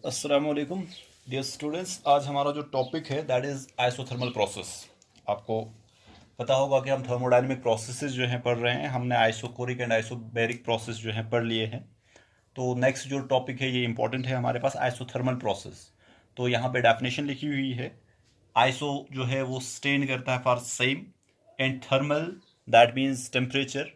अस्सलाम वालेकुम dear students. आज हमारा जो टॉपिक है दैट इज़ आइसोथर्मल प्रोसेस। आपको पता होगा कि हम थर्मोडायनेमिक प्रोसेसेस जो हैं पढ़ रहे हैं। हमने आइसोकोरिक एंड आइसोबैरिक प्रोसेस जो हैं पढ़ लिए हैं। तो नेक्स्ट जो टॉपिक है ये इंपॉर्टेंट है हमारे पास, आइसोथर्मल प्रोसेस। तो यहाँ पे डेफिनेशन लिखी हुई है। आइसो जो है वो स्टैंड करता है for same, and thermal that means temperature.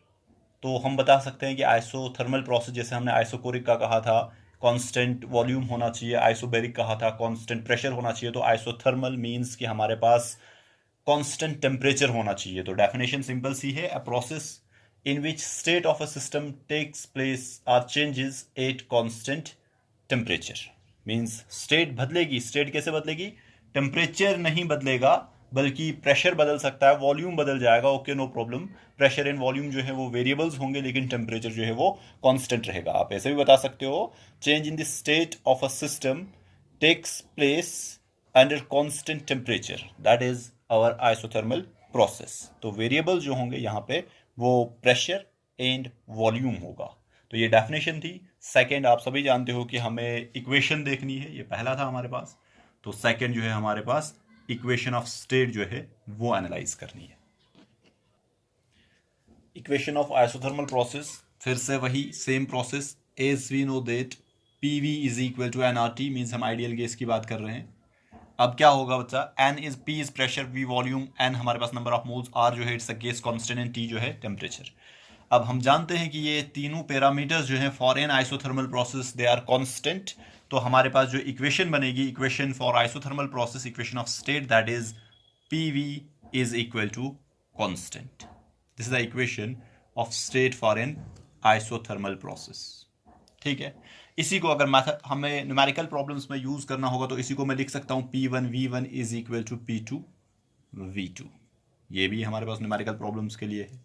तो हम बता सकते हैं कि आइसोथर्मल प्रोसेस, जैसे हमने आइसोकोरिक का कहा था कांस्टेंट वॉल्यूम होना चाहिए, आइसोबेरिक कहा था कांस्टेंट प्रेशर होना चाहिए, तो आइसोथर्मल मींस कि हमारे पास कांस्टेंट टेम्परेचर होना चाहिए। तो डेफिनेशन सिंपल सी है, a process in which state of a system takes place or changes at constant temperature. Means state बदलेगी। स्टेट कैसे बदलेगी? टेम्परेचर नहीं बदलेगा, बल्कि प्रेशर बदल सकता है, वॉल्यूम बदल जाएगा। Okay, no problem. Pressure and volume जो है वो वेरिएबल्स होंगे, लेकिन टेम्परेचर जो है वो कांस्टेंट रहेगा। आप ऐसे भी बता सकते हो, change in the state of a system takes place under constant temperature, that is our isothermal process. तो वेरिएबल जो होंगे यहाँ पे वो प्रेशर एंड वॉल्यूम होगा। तो ये डेफिनेशन थी। सेकंड, आप सभी जानते हो कि हमें इक्वेशन देखनी है, ये पहला था हमारे पास। तो सेकंड जो है हमारे पास इक्वेशन ऑफ स्टेट जो है वो एनालाइज करनी है। इक्वेशन ऑफ आइसोथर्मल प्रोसेस, फिर से वही same process. As we know that P V is equal to N R T, means हम आइडियल गैस की बात कर रहे हैं। अब क्या होगा बच्चा? N is, P is pressure, V volume, N हमारे पास नंबर ऑफ मोल्स, आर जो है it's a gas constant, and T जो है टेम्परेचर। अब हम जानते हैं कि ये तीनों पैरामीटर्स जो हैं for an isothermal process they are constant. तो हमारे पास जो इक्वेशन बनेगी, equation for isothermal process, equation of state, that is P V is equal to constant. This is the equation of state for an isothermal process. ठीक है। इसी को अगर मैथड हमें न्यूमेरिकल प्रॉब्लम्स में यूज करना होगा तो इसी को मैं लिख सकता हूं P1V1 is equal to P2V2। ये भी हमारे पास न्यूमेरिकल प्रॉब्लम्स के लिए है।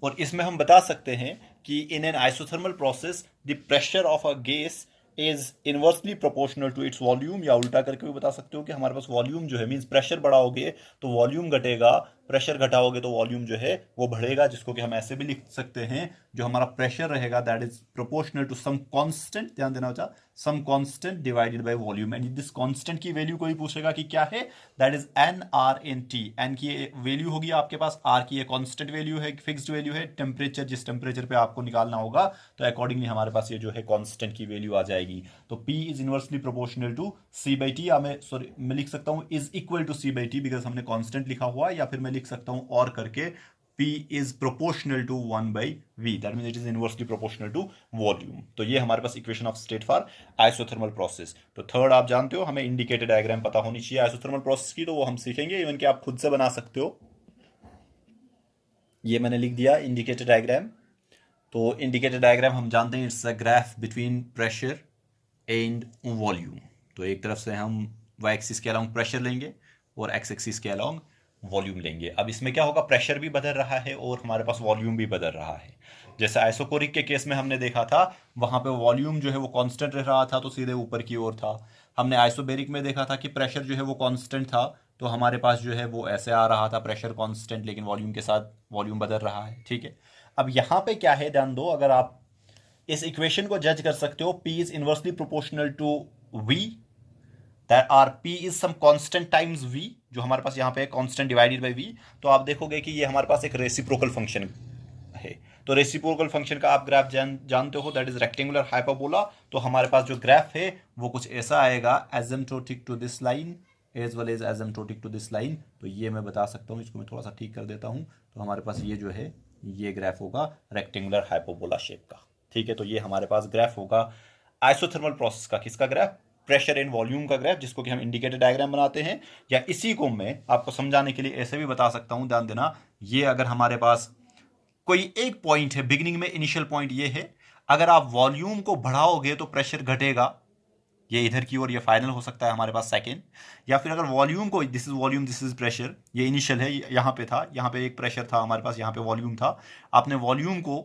और इसमें हम बता सकते हैं कि in an isothermal process the pressure of a gas is inversely proportional to its volume, या उल्टा करके भी बता सकते हो कि हमारे पास वॉल्यूम जो है, मीन्स प्रेशर बढ़ाओगे तो वॉल्यूम घटेगा, प्रेशर घटाओगे तो वॉल्यूम जो है वो बढ़ेगा। जिसको कि हम ऐसे भी लिख सकते हैं, जो हमारा प्रेशर रहेगा that is proportional to some constant, ध्यान देना बच्चा, some constant divided by volume. And this constant की वैल्यू कोई पूछेगा कि क्या है, that is N R N T. N की वैल्यू होगी आपके पास, आर की कांस्टेंट वैल्यू है, फिक्स्ड वैल्यू है, टेम्परेचर जिस टेम्परेचर पे आपको निकालना होगा, तो अकॉर्डिंगली हमारे पास ये जो है कांस्टेंट की वैल्यू आ जाएगी। तो P is inversely proportional to C by T. मैं लिख सकता हूँ is equal to C by T, because हमने कांस्टेंट लिखा हुआ है। या फिर मैं लिख सकता हूँ और करके P is proportional to 1 by V, that means it is inversely proportional to volume. तो ये हमारे पास equation of state for isothermal process. तो थर्ड, आप जानते हो हमें इंडिकेटर डायग्राम पता होनी चाहिए आइसोथर्मल प्रोसेस की, तो वो हम सीखेंगे। इवन कि आप खुद से बना सकते हो। ये मैंने लिख दिया इंडिकेटर डायग्राम। तो इंडिकेटर डायग्राम हम जानते हैं, it's a graph between pressure and volume. तो एक तरफ से हम वाई एक्सिस के अलाउंग प्रेशर लेंगे और एक्स एक्सिस के अलाउंग वॉल्यूम लेंगे। अब इसमें क्या होगा, प्रेशर भी बदल रहा है और हमारे पास वॉल्यूम भी बदल रहा है। जैसे आइसोकोरिक के केस में हमने देखा था, वहां पे वॉल्यूम जो है वो कांस्टेंट रह रहा था, तो सीधे ऊपर की ओर था। हमने आइसोबेरिक में देखा था कि प्रेशर जो है वो कांस्टेंट था, तो हमारे पास जो है वो ऐसे आ रहा था, प्रेशर कांस्टेंट, लेकिन वॉल्यूम के साथ वॉल्यूम बदल रहा है। ठीक है। अब यहाँ पे क्या है, ध्यान दो, अगर आप इस इक्वेशन को जज कर सकते हो, P is inversely proportional to V, that or P is some constant times V, जो हमारे पास यहाँ पे कांस्टेंट डिवाइडेड बाय V। तो आप देखोगे कि ये हमारे पास एक रेसिप्रोकल फंक्शन है। तो रेसिप्रोकल फंक्शन का आप ग्राफ जानते हो, दैट इज रेक्टेंगुलर हाइपरबोला। तो हमारे पास जो ग्राफ है वो कुछ ऐसा आएगा, asymptotic to this line as well as asymptotic to this line. तो ये मैं बता सकता हूँ, इसको मैं थोड़ा सा ठीक कर देता हूँ। तो हमारे पास ये जो है ये ग्राफ होगा रेक्टेंगुलर हाइपरबोला शेप का। ठीक है। तो ये हमारे पास ग्राफ होगा आइसोथर्मल प्रोसेस का। किसका ग्राफ? प्रेशर एंड वॉल्यूम का ग्राफ, जिसको कि हम इंडिकेटर डायग्राम बनाते हैं। या इसी को मैं आपको समझाने के लिए ऐसे भी बता सकता हूं, ध्यान देना। ये अगर हमारे पास कोई एक पॉइंट है, बिगिनिंग में इनिशियल पॉइंट ये है, अगर आप वॉल्यूम को बढ़ाओगे तो प्रेशर घटेगा, ये इधर की ओर, ये फाइनल हो सकता है हमारे पास सेकेंड। या फिर अगर वॉल्यूम को, this is volume, this is pressure, ये इनिशियल है, यहाँ पे था, यहाँ पे एक प्रेशर था हमारे पास, यहाँ पे वॉल्यूम था। आपने वॉल्यूम को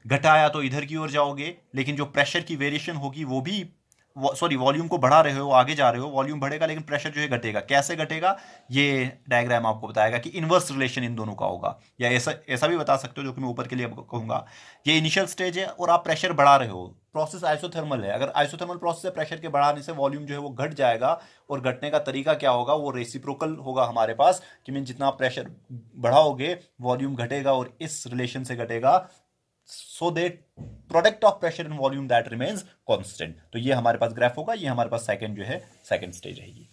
घटाया तो इधर की ओर जाओगे, लेकिन जो प्रेशर की वेरिएशन होगी वो भी सॉरी वॉल्यूम को बढ़ा रहे हो, आगे जा रहे हो, वॉल्यूम बढ़ेगा लेकिन प्रेशर जो है घटेगा। कैसे घटेगा ये डायग्राम आपको बताएगा कि इनवर्स रिलेशन इन दोनों का होगा, या ऐसा ऐसा भी बता सकते हो जो कि मैं ऊपर के लिए आपको कहूंगा। ये इनिशियल स्टेज है और आप प्रेशर बढ़ा रहे हो, प्रोसेस आइसोथर्मल है। अगर आइसोथर्मल प्रोसेस है, प्रेशर के बढ़ाने से वॉल्यूम जो है वो घट जाएगा, और घटने का तरीका क्या होगा, वो रेसिप्रोकल होगा हमारे पास, कि मीन जितना आप प्रेशर बढ़ाओगे वॉल्यूम घटेगा, और इस रिलेशन से घटेगा, so that product of pressure and volume that remains constant. तो ये हमारे पास ग्राफ होगा, ये हमारे पास सेकंड जो है सेकंड स्टेज रहेगी।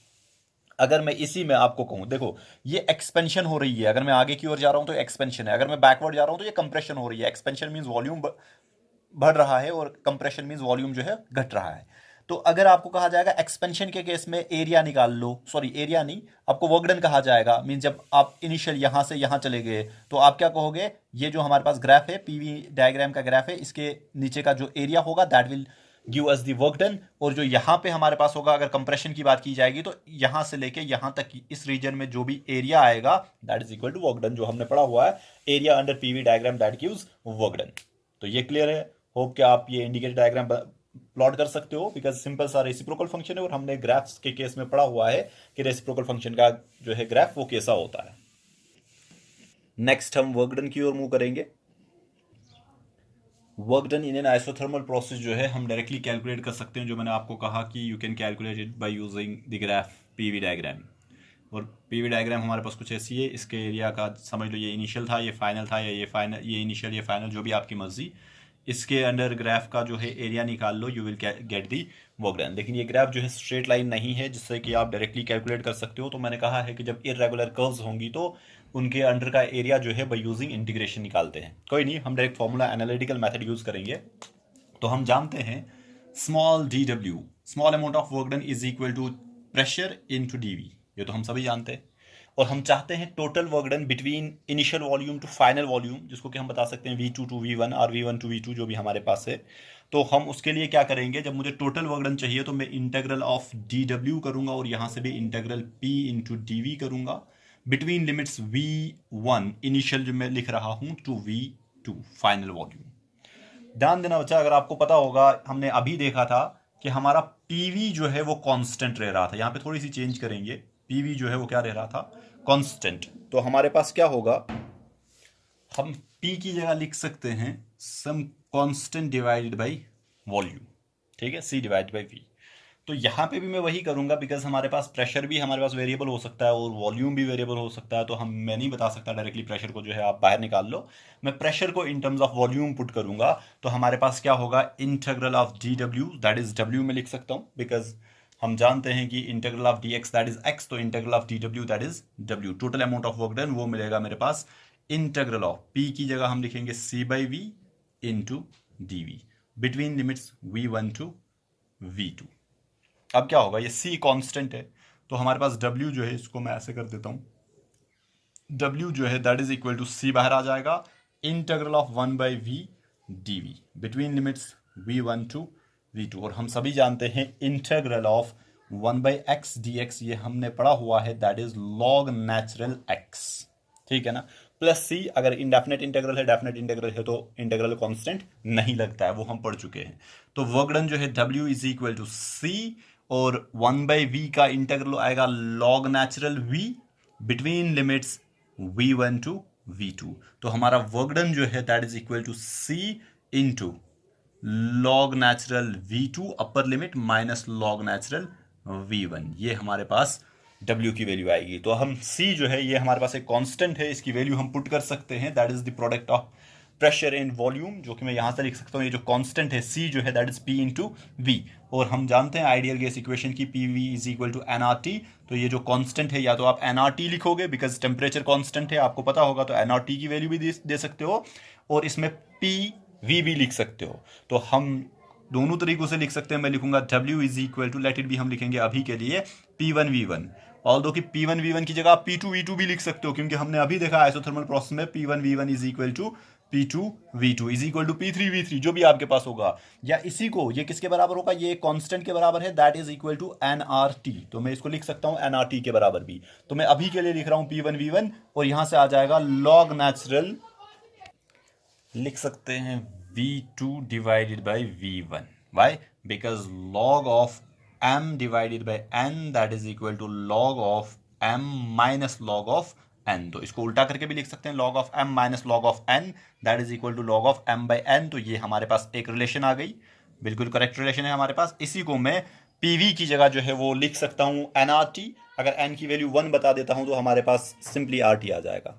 अगर मैं इसी में आपको कहूं, देखो ये एक्सपेंशन हो रही है, अगर मैं आगे की ओर जा रहा हूं तो एक्सपेंशन है, अगर मैं बैकवर्ड जा रहा हूं तो ये कंप्रेशन हो रही है। एक्सपेंशन मींस वॉल्यूम बढ़ रहा है और कंप्रेशन मींस वॉल्यूम जो है घट रहा है। तो अगर आपको कहा जाएगा एक्सपेंशन के केस में एरिया निकाल लो, सॉरी एरिया नहीं, आपको वर्क डन कहा जाएगा। मीन जब आप इनिशियल यहां से यहां चले गए तो आप क्या कहोगे, ये जो हमारे पास ग्राफ है, पीवी डायग्राम का ग्राफ है, इसके नीचे का जो एरिया होगा that will give us the work done. और जो यहां पे हमारे पास होगा, अगर कंप्रेशन की बात की जाएगी तो यहां से लेके यहां तक इस रीजन में जो भी एरिया आएगा that is equal to work done, जो हमने पढ़ा हुआ है area under P V diagram that gives work done. तो ये क्लियर है। होप कि आप ये इंडिकेटर डायग्राम प्लॉट कर सकते हो, बिकॉज सिंपल सा रेसिप्रोकल फंक्शन है, और हमने ग्राफ्स के केस में पढ़ा हुआ है कि रेसिप्रोकल फंक्शन का जो है ग्राफ वो कैसा होता है। नेक्स्ट हम वर्क डन की ओर मूव करेंगे। Work done in an isothermal process जो है हम डायरेक्टली कैलकुलेट कर सकते हैं, जो मैंने आपको कहा कि you can calculate it by using the graph PV diagram. और पीवी डायग्राम हमारे पास कुछ ऐसी है, इसके एरिया का समझ लो ये इनिशियल था, ये फाइनल था, या ये फाइनल, ये इनिशियल, ये फाइनल, जो भी आपकी मर्जी। इसके अंडर ग्राफ का जो है एरिया निकाल लो, you will get the work done. लेकिन ये ग्राफ जो है स्ट्रेट लाइन नहीं है जिससे कि आप डायरेक्टली कैलकुलेट कर सकते हो। तो मैंने कहा है कि जब इररेगुलर कर्व्स होंगी तो उनके अंडर का एरिया जो है बाय यूजिंग इंटीग्रेशन निकालते हैं। कोई नहीं, हम direct formula analytical method use करेंगे। तो हम जानते हैं small D W, small amount of work done is equal to pressure into D V, ये तो हम सभी जानते हैं। और हम चाहते हैं total work done between initial volume to final volume, जिसको कि हम बता सकते हैं V2 टू V1 और V1 टू V2, जो भी हमारे पास है। तो हम उसके लिए क्या करेंगे, जब मुझे टोटल वर्क डन चाहिए तो मैं इंटीग्रल ऑफ DW करूंगा, और यहां से भी इंटीग्रल P इंटू DV करूंगा, बिटवीन लिमिट्स V1 इनिशियल जो मैं लिख रहा हूं टू V2 फाइनल वॉल्यूम। ध्यान देना बच्चा, अगर आपको पता होगा हमने अभी देखा था कि हमारा पीवी जो है वो कांस्टेंट रह रहा था। यहाँ पे थोड़ी सी चेंज करेंगे, पीवी जो है वो क्या रह रहा था, कांस्टेंट। तो हमारे पास क्या होगा, हम पी की जगह लिख सकते हैं some constant divided by volume, ठीक है, सी डिवाइडेड बाय वी। तो यहाँ पे भी मैं वही करूंगा, बिकॉज हमारे पास प्रेशर भी हमारे पास वेरिएबल हो सकता है और वॉल्यूम भी वेरिएबल हो सकता है। तो मैं नहीं बता सकता डायरेक्टली प्रेशर को जो है आप बाहर निकाल लो, मैं प्रेशर को in terms of volume put करूंगा। तो हमारे पास क्या होगा, integral of D W that is W में लिख सकता हूँ, बिकॉज हम जानते हैं कि integral of D X that is X, तो integral of D W that is W. Total amount of work done वो मिलेगा मेरे पास, इंटीग्रल ऑफ पी की जगह हम लिखेंगे C by V into d V, between limits V1 to V2। अब क्या होगा, ये C कांस्टेंट है, तो हमारे पास W जो है, इसको मैं ऐसे कर देता हूं, W जो है that is equal to C बाहर आ जाएगा, integral of 1 by V dV, between limits V1 to V2। और हम सभी जानते हैं integral of 1 by X D X, ये हमने पढ़ा हुआ है, that is log natural X, ठीक है ना, प्लस C। अगर इंडेफिनेट इंटीग्रल है, डेफिनेट इंटीग्रल है, तो इंटीग्रल कांस्टेंट नहीं लगता है, वो हम पढ़ चुके हैं। तो वर्क डन जो है W is equal to C, और 1 बाई वी का इंटीग्रल आएगा log natural V, between limits V1 to V2। तो हमारा वर्क डन जो है that is equal to C into log natural V2 upper limit minus log natural V1, ये हमारे पास W की वैल्यू आएगी। तो हम C जो है ये हमारे पास एक कांस्टेंट है, इसकी वैल्यू हम पुट कर सकते हैं, that is the product of pressure and volume, जो कि मैं यहां से लिख सकता हूं, ये जो कांस्टेंट है C जो है that is P into V। और हम जानते हैं आइडियल गैस इक्वेशन की PV is equal to nRT। तो ये जो कांस्टेंट है, या तो आप nRT लिखोगे बिकॉज टेम्परेचर कांस्टेंट है, आपको पता होगा, तो nRT की वैल्यू भी दे सकते हो, और इसमें PV भी लिख सकते हो। तो हम दोनों तरीकों से लिख सकते हैं। मैं लिखूंगा W is equal to, let it भी हम लिखेंगे अभी के लिए P1V1, ऑल्दो कि P1V1 की जगह आप P2V2 भी लिख सकते हो, क्योंकि हमने अभी देखा आइसोथर्मल प्रोसेस में P1V1 is equal to P2V2 is equal to P3V3, जो भी आपके पास होगा। या इसी को, ये किसके बराबर होगा, ये कांस्टेंट के बराबर है, that is equal to nRT। तो मैं इसको लिख सकता हूं nRT के बराबर भी। तो मैं अभी के लिए लिख रहा हूं P1V1, और यहां से आ जाएगा लॉग नेचुरल, लिख सकते हैं V2 divided by V1, why? Because log of m divided by n that is equal to log of m minus log of n. तो इसको उल्टा करके भी लिख सकते हैं, log of m minus log of n that is equal to log of m by n. तो ये हमारे पास एक रिलेशन आ गई, बिल्कुल करेक्ट रिलेशन है हमारे पास. इसी को मैं पीवी की जगह जो है वो लिख सकता हूँ एनआरटी. अगर n की वैल्यू 1 बता देता हूँ तो हमारे पास सिंपली आरटी आ जाएगा.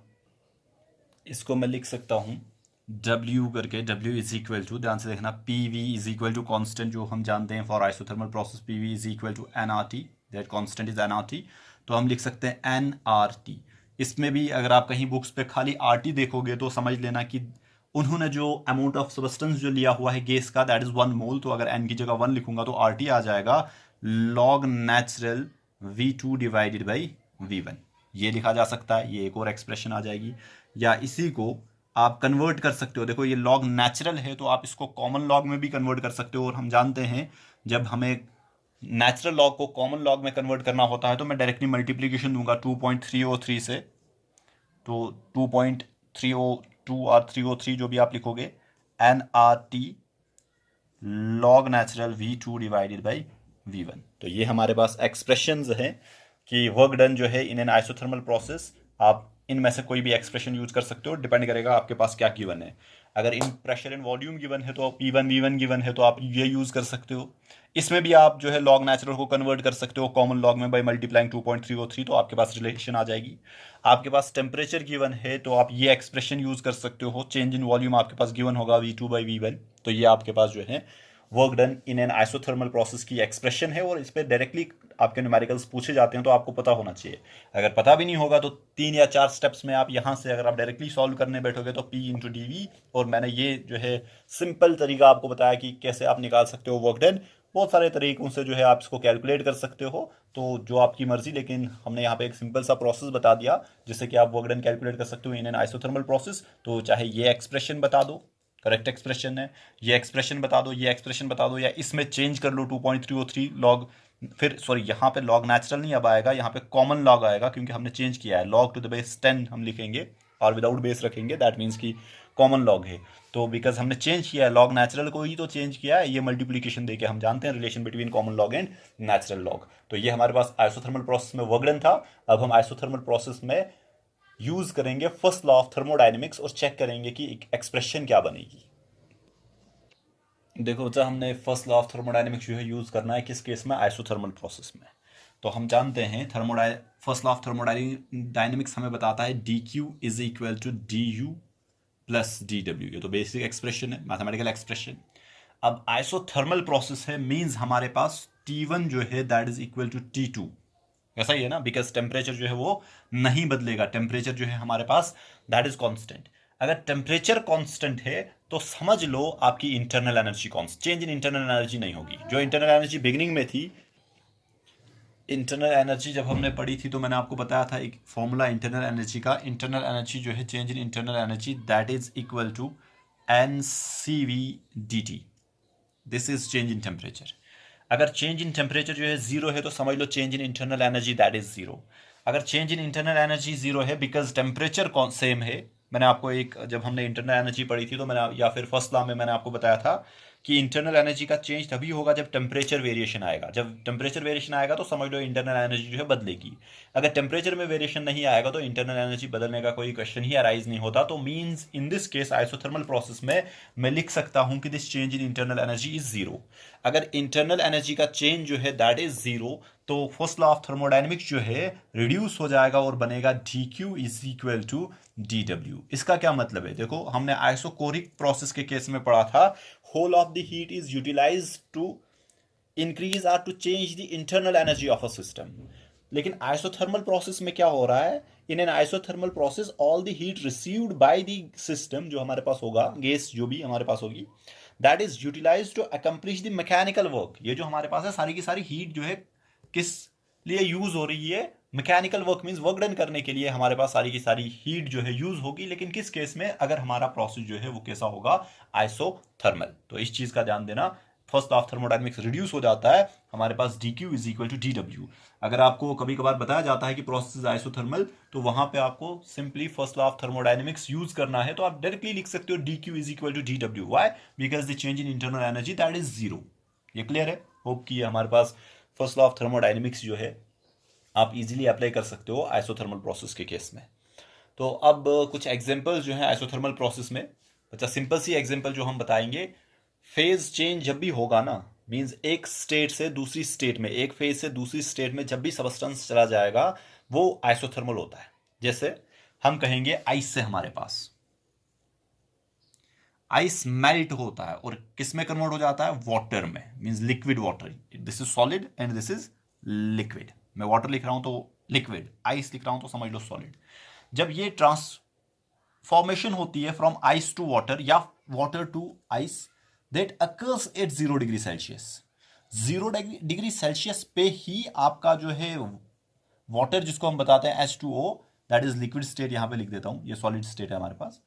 इसको मैं लिख सकता हूँ W करके, W इज इक्वल टू, ध्यान से देखना, P V is equal to constant जो हम जानते हैं for isothermal process, P V is equal to N R T, that constant is N R T. तो हम लिख सकते हैं एन आर टी. इसमें भी अगर आप कहीं बुक्स पे खाली आर टी देखोगे तो समझ लेना कि उन्होंने जो अमाउंट ऑफ सब्सटेंस जो लिया हुआ है गैस का दैट इज 1 मोल. तो अगर एन की जगह 1 लिखूंगा तो आर टी आ जाएगा log natural V2 divided by V1. ये लिखा जा सकता है, ये एक और एक्सप्रेशन आ जाएगी. या इसी को आप कन्वर्ट कर सकते हो, देखो ये लॉग नेचुरल है तो आप इसको कॉमन लॉग में भी कन्वर्ट कर सकते हो. और हम जानते हैं जब हमें नेचुरल लॉग को कॉमन लॉग में कन्वर्ट करना होता है तो मैं डायरेक्टली मल्टीप्लीकेशन दूंगा 2.303 से. तो 2.302 और 303 जो भी आप लिखोगे, N R T log natural V2 divided by V1. तो ये हमारे पास एक्सप्रेशंस हैं कि वर्क डन जो है इन एन आइसोथर्मल प्रोसेस. आप इनमें से कोई भी एक्सप्रेशन यूज कर सकते हो, डिपेंड करेगा आपके पास क्या गिवन है. अगर इन प्रेशर इन वॉल्यूम गिवन है तो P1 V1 गिवन है तो आप ये यूज कर सकते हो. इसमें भी आप जो है लॉग नेचुरल को कन्वर्ट कर सकते हो कॉमन लॉग में बाय मल्टीप्लाइंग 2.303, तो आपके पास रिलेशन आ जाएगी. आपके पास टेम्परेचर गिवन है तो आप ये एक्सप्रेशन यूज कर सकते हो. चेंज इन वॉल्यूम आपके पास गिवन होगा V2 बाई V1. तो ये आपके पास जो है work done in an isothermal process की एक्सप्रेशन है. और इस पर डायरेक्टली आपके न्यूमेरिकल्स पूछे जाते हैं तो आपको पता होना चाहिए. अगर पता भी नहीं होगा तो 3 या 4 स्टेप्स में आप यहाँ से अगर आप डायरेक्टली सॉल्व करने बैठोगे तो P इंटू डी वी. और मैंने ये जो है सिंपल तरीका आपको बताया कि कैसे आप निकाल सकते हो वर्क डन. बहुत सारे तरीकों से जो है आप इसको कैलकुलेट कर सकते हो, तो जो आपकी मर्जी. लेकिन हमने यहाँ पे एक सिंपल सा प्रोसेस बता दिया जिससे कि आप वर्क डन कैलकुलेट कर सकते हो इन एन आइसोथर्मल प्रोसेस. तो चाहे ये एक्सप्रेशन बता दो, करेक्ट एक्सप्रेशन है, ये एक्सप्रेशन बता दो, ये एक्सप्रेशन बता दो, या इसमें चेंज कर लो 2.303 लॉग. फिर सॉरी, यहाँ पे लॉग नेचुरल नहीं अब आएगा, यहाँ पे कॉमन लॉग आएगा क्योंकि हमने चेंज किया है. लॉग टू द बेस 10 हम लिखेंगे और विदाउट बेस रखेंगे, दैट मीन्स कि कॉमन लॉग है. तो बिकॉज हमने चेंज किया है लॉग नेचुरल को ही तो चेंज किया है, ये मल्टीप्लीकेशन देके हम जानते हैं relation between common log and natural log. तो ये हमारे पास आइसोथर्मल प्रोसेस में वर्क डन था. अब हम आइसोथर्मल प्रोसेस में यूज करेंगे फर्स्ट लॉ ऑफ थर्मोडायनेमिक्स और चेक करेंगे कि एक्सप्रेशन क्या बनेगी. देखो बच्चा, हमने फर्स्ट लॉ ऑफ थर्मोडायनेमिक्स जो है यूज करना है किस केस में, आइसोथर्मल प्रोसेस में. तो हम जानते हैं फर्स्ट लॉ ऑफ थर्मोडायनेमिक्स हमें बताता है D Q is equal to D U plus D W. ये तो बेसिक एक्सप्रेशन है, मैथमेटिकल एक्सप्रेशन. अब आइसोथर्मल प्रोसेस है मीन्स हमारे पास T1 जो है that is equal to T2. ऐसा ही है ना, बिकॉज टेम्परेचर जो है वो नहीं बदलेगा. टेम्परेचर जो है हमारे पास दैट इज कॉन्स्टेंट. अगर टेम्परेचर कांस्टेंट है तो समझ लो आपकी internal energy constant, change in internal energy नहीं होगी. जो इंटरनल एनर्जी बिगिनिंग में थी, इंटरनल एनर्जी जब हमने पढ़ी थी तो मैंने आपको बताया था एक फॉर्मूला इंटरनल एनर्जी का. इंटरनल एनर्जी जो है, change in internal energy that is equal to NCV dt. This is change in temperature. अगर चेंज इन टेम्परेचर जो है जीरो है तो समझ लो change in internal energy that is zero. अगर change in internal energy zero है because temperature same है. मैंने आपको जब हमने इंटरनल एनर्जी पढ़ी थी तो मैंने, या फिर फर्स्ट लॉ में मैंने आपको बताया था कि इंटरनल एनर्जी का चेंज तभी होगा जब टेम्परेचर वेरिएशन आएगा. जब टेम्परेचर वेरिएशन आएगा तो समझ लो इंटरनल एनर्जी जो है बदलेगी. अगर टेम्परेचर में वेरिएशन नहीं आएगा तो इंटरनल एनर्जी बदलने का कोई क्वेश्चन ही अराइज नहीं होता. तो means in this case isothermal process में मैं लिख सकता हूं कि this change in internal energy is zero. अगर इंटरनल एनर्जी का चेंज जो है दैट इज जीरो तो फर्स्ट लॉ ऑफ थर्मोडायनेमिक्स जो है रिड्यूस हो जाएगा और बनेगा D Q is equal to D W. इसका क्या मतलब है, देखो हमने आइसोकोरिक प्रोसेस के केस में पढ़ा था whole of the heat is utilized to increase or to change the internal energy of a system. लेकिन आइसोथर्मल प्रोसेस में क्या हो रहा है, इन an isothermal process all the heat received by the system जो हमारे पास होगा, गैस जो भी हमारे पास होगी, that is utilized to accomplish the mechanical work. ये जो हमारे पास है सारी की सारी हीट जो है किस लिए यूज हो रही है, mechanical work means work done करने के लिए हमारे पास सारी की सारी हीट जो है यूज होगी. लेकिन किस केस में, अगर हमारा प्रोसेस जो है वो कैसा होगा, आइसोथर्मल. तो इस चीज का ध्यान देना. First law of thermodynamics reduce हो जाता है, हमारे पास d Q is equal to D डब्ल्यू. अगर आपको कभी कभार बताया जाता है कि प्रोसेस इज आइसोथर्मल तो वहां पे आपको simply first law of thermodynamics use करना है. तो आप डायरेक्टली लिख सकते हो D Q is equal to D W. Why? Because the change in internal energy that is zero. ये क्लियर है? होप कि हमारे पास फर्स्ट लॉ ऑफ थर्मोडायनेमिक्स जो है आप इजीली अप्लाई कर सकते हो आइसोथर्मल प्रोसेस के केस में। तो अब कुछ एग्जांपल्स जो है आइसोथर्मल प्रोसेस में, अच्छा सिंपल सी एग्जांपल जो हम बताएंगे, फेज चेंज जब भी होगा ना, मींस एक स्टेट से दूसरी स्टेट में, एक फेज से दूसरी स्टेट में जब भी सबस्टेंस चला जाएगा वो आइसोथर्मल होता है। जैसे हम कहेंगे आइस से हमारे पास आइस मेल्ट होता है और किस में कन्वर्ट हो जाता है? वाटर में, means liquid water. This is solid and this is liquid. मैं वाटर लिख रहा हूं तो लिक्विड, आइस लिख रहा हूं तो समझ लो सॉलिड। जब ये ट्रांसफॉर्मेशन होती है फ्रॉम आइस टू वाटर या water to ice, that occurs at 0 degree Celsius. 0 degree Celsius पे ही आपका जो है वाटर, जिसको हम बताते हैं H2O, that is liquid state, यहां पे लिख देता हूं, ये सॉलिड स्टेट है हमारे पास।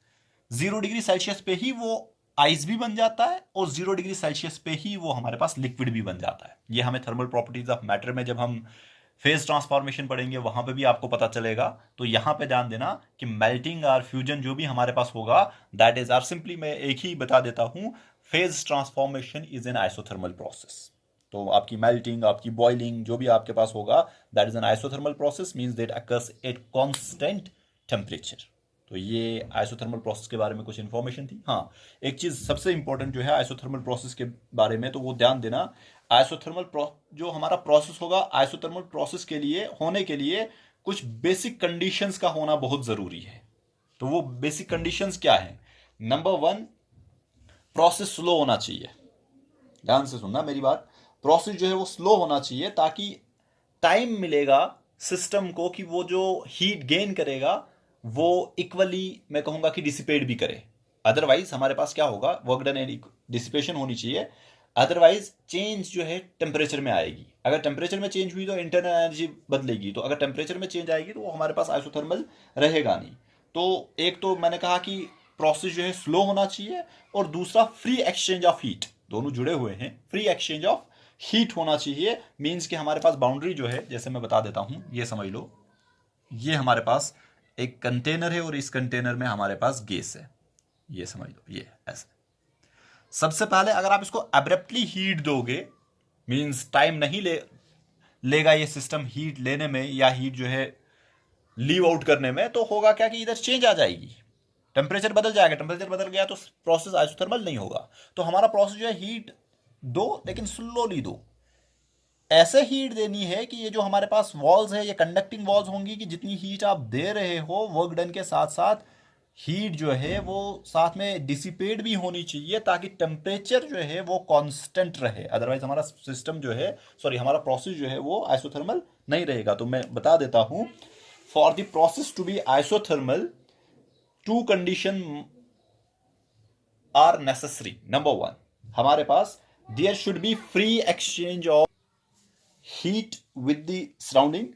0 डिग्री सेल्सियस पे ही वो आइस भी बन जाता है और 0 डिग्री सेल्सियस पे ही वो हमारे पास लिक्विड भी बन जाता है। ये हमें थर्मल प्रॉपर्टीज ऑफ मैटर में जब हम फेज ट्रांसफॉर्मेशन पढ़ेंगे वहां पे भी आपको पता चलेगा। तो यहां पे ध्यान देना कि मेल्टिंग और फ्यूजन जो भी हमारे पास होगा, दैट इज आर सिंपली, मैं एक ही बता देता हूं, phase transformation is an isothermal process. तो आपकी मेल्टिंग, आपकी बॉइलिंग जो भी आपके पास होगा, that is N isothermal process, means that occurs eight constant temperature. तो ये आइसोथर्मल प्रोसेस के बारे में कुछ इंफॉर्मेशन थी। हाँ, एक चीज सबसे इंपॉर्टेंट जो है आइसोथर्मल प्रोसेस के बारे में, तो वो ध्यान देना, आइसोथर्मल जो हमारा प्रोसेस होगा, आइसोथर्मल प्रोसेस के लिए होने के लिए कुछ बेसिक कंडीशंस का होना बहुत जरूरी है। तो वो बेसिक कंडीशंस क्या है? नंबर 1, प्रोसेस स्लो होना चाहिए। ध्यान से सुनना मेरी बात, प्रोसेस जो है वो स्लो होना चाहिए ताकि टाइम मिलेगा सिस्टम को कि वो जो हीट गेन करेगा वो इक्वली, मैं कहूंगा कि डिसिपेट भी करे। अदरवाइज हमारे पास क्या होगा? वर्क डन एंड डिसिपेशन होनी चाहिए। अदरवाइज चेंज जो है टेम्परेचर में आएगी। अगर टेम्परेचर में चेंज हुई तो इंटरनल एनर्जी बदलेगी, तो अगर टेम्परेचर में चेंज आएगी तो वो हमारे पास आइसोथर्मल रहेगा नहीं। तो एक तो मैंने कहा कि प्रोसेस जो है स्लो होना चाहिए, और दूसरा फ्री एक्सचेंज ऑफ हीट, दोनों जुड़े हुए हैं, फ्री एक्सचेंज ऑफ हीट होना चाहिए। मींस कि हमारे पास बाउंड्री जो है, जैसे मैं बता देता हूं, ये समझ लो, ये हमारे पास एक कंटेनर है और इस कंटेनर में हमारे पास गैस है, ये समझ लो, ये ऐसे। सबसे पहले अगर आप इसको अब्रप्टली हीट दोगे, मींस टाइम नहीं लेगा ये सिस्टम हीट लेने में या हीट जो है लीव आउट करने में, तो होगा क्या कि इधर चेंज आ जाएगी, टेम्परेचर बदल जाएगा। टेम्परेचर बदल गया तो प्रोसेस आइसोथर्मल नहीं होगा। तो हमारा प्रोसेस जो है हीट दो, लेकिन स्लोली दो। ऐसे हीट देनी है कि ये जो हमारे पास वॉल्स है ये कंडक्टिंग वॉल्स होंगी, कि जितनी हीट आप दे रहे हो वर्क डन के साथ साथ हीट जो है वो साथ में डिसिपेट भी होनी चाहिए, ताकि टेम्परेचर जो है वो कांस्टेंट रहे। अदरवाइज हमारा सिस्टम जो है, सॉरी, हमारा प्रोसेस जो है वो आइसोथर्मल नहीं रहेगा। तो मैं बता देता हूं, for the process to be isothermal, 2 condition are necessary. Number 1, हमारे पास there should be free exchange of heat with the surrounding,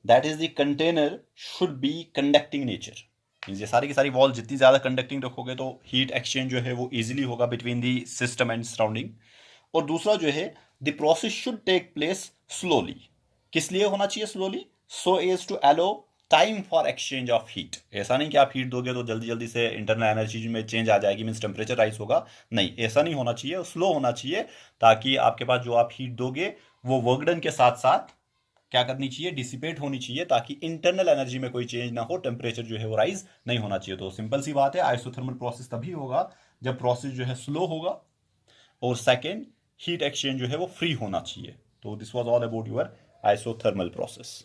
that is the container should be conducting nature। ये सारी की सारी वॉल जितनी ज्यादा कंडक्टिंग रखोगे तो हीट एक्सचेंज जो है वो इजीली होगा between the system and surrounding. और दूसरा जो है, the process should take place slowly. किस लिए होना चाहिए slowly? So as to allow time for exchange of heat. ऐसा नहीं कि आप हीट दोगे तो जल्दी जल्दी से इंटरनल एनर्जी में चेंज आ जाएगी, मीन्स टेम्परेचर राइज होगा, नहीं, ऐसा नहीं होना चाहिए, स्लो होना चाहिए, ताकि आपके पास जो आप हीट दोगे वो वर्क डन के साथ साथ क्या करनी चाहिए? डिसिपेट होनी चाहिए, ताकि इंटरनल एनर्जी में कोई चेंज ना हो, टेम्परेचर जो है वो राइज नहीं होना चाहिए। तो सिंपल सी बात है, आइसोथर्मल प्रोसेस तभी होगा जब प्रोसेस जो है स्लो होगा, और सेकेंड, हीट एक्सचेंज जो है वो फ्री होना चाहिए। तो this was all about your isothermal process.